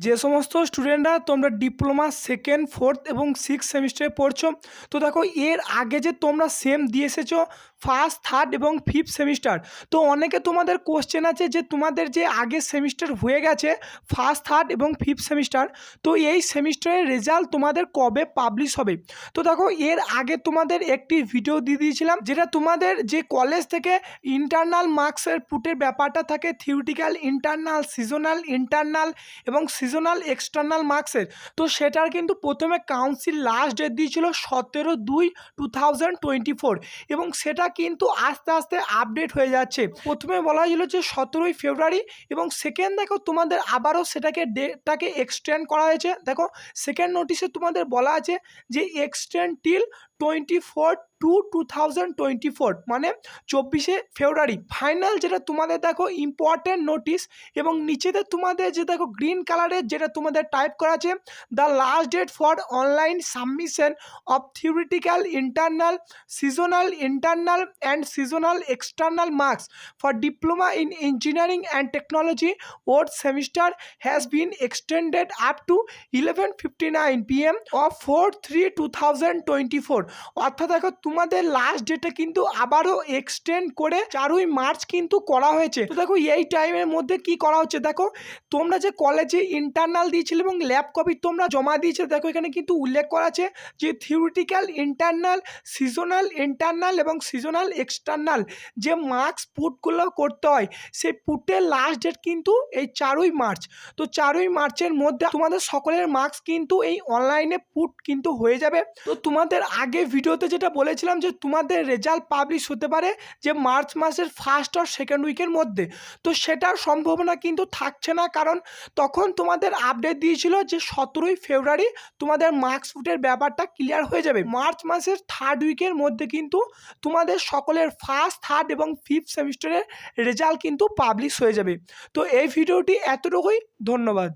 যে সমস্ত স্টুডেন্টরা তোমরা ডিপ্লোমা সেকেন্ড ফোর্থ এবং সিক্স সেমিস্টারে পড়ছো, তো দেখো এর আগে যে তোমরা সেম দিয়ে এসেছো ফার্স্ট থার্ড এবং ফিফথ সেমিস্টার, তো অনেকে তোমাদের কোশ্চেন আছে যে তোমাদের যে আগের সেমিস্টার হয়ে গেছে ফার্স্ট থার্ড এবং ফিফথ সেমিস্টার, তো এই সেমিস্টারের রেজাল্ট তোমাদের কবে পাবলিশ হবে। তো দেখো এর আগে তোমাদের একটি ভিডিও দিয়ে দিয়েছিলাম, যেটা তোমাদের যে কলেজ থেকে ইন্টারনাল মার্কসের পুটের ব্যাপারটা থাকে, থিওরিটিক্যাল ইন্টারনাল, সিজনাল ইন্টারনাল এবং সিজনাল এক্সটার্নাল মার্কসের। তো সেটার কিন্তু প্রথমে কাউন্সিল লাস্ট ডেট দিয়েছিল 17/2/2024 এবং সেটা কিন্তু আস্তে আস্তে আপডেট হয়ে যাচ্ছে। প্রথমে বলা হয়েছিল যে 17ই ফেব্রুয়ারি এবং সেকেন্ড দেখো তোমাদের আবারও সেটাকে ডেটটাকে এক্সটেন্ড করা হয়েছে। দেখো সেকেন্ড নোটিশে তোমাদের বলা আছে যে এক্সটেন্ড টিল 24/2/2024 মানে 24শে ফেব্রুয়ারি। ফাইনাল যেটা তোমাদের দেখো ইম্পর্টেন্ট নোটিশ এবং নিচেতে তোমাদের যে দেখো গ্রিন কালারের যেটা তোমাদের টাইপ করা আছে, the last date for online submission of theoretical internal, sessional internal and sessional external marks for diploma in engineering and technology or semester has been extended up to 11:59 PM অফ 4/3/2024। অর্থাৎ দেখো তোমাদের last ডেটে কিন্তু আবারও extend করে 4ই March কিন্তু করা হয়েছে। তো দেখো এই টাইমের মধ্যে কি করা হচ্ছে, দেখো তোমরা যে কলেজে ইন্টারনাল দিয়েছিলে এবং ল্যাব কপি তোমরা জমা দিয়েছিলে, দেখো এখানে কিন্তু উল্লেখ করা আছে যে থিওরিটিক্যাল ইন্টারনাল, সিজনাল ইন্টারনাল এবং সিজনাল এক্সটার্নাল যে মার্কস পুটগুলো করতে হয়, সেই পুটের লাস্ট ডেট কিন্তু এই 4ই মার্চ। তো 4ই মার্চের মধ্যে তোমাদের সকলের মার্কস কিন্তু এই অনলাইনে পুট কিন্তু হয়ে যাবে। তো তোমাদের আগে ভিডিওতে যেটা বলেছিলাম যে তোমাদের রেজাল্ট পাবলিশ হতে পারে যে মার্চ মাসের ফার্স্ট আর সেকেন্ড উইকের মধ্যে, তো সেটার সম্ভাবনা কিন্তু থাকছে না, কারণ তখন তোমাদের আপডেট দিয়েছিল যে 17ই ফেব্রুয়ারি তোমাদের মার্কস ফুটের ব্যাপারটা ক্লিয়ার হয়ে যাবে। মার্চ মাসের থার্ড উইকের মধ্যে কিন্তু তোমাদের সকলের ফার্স্ট থার্ড এবং ফিফথ সেমিস্টারের রেজাল্ট কিন্তু পাবলিশ হয়ে যাবে। তো এই ভিডিওটি এতটুকুই, ধন্যবাদ।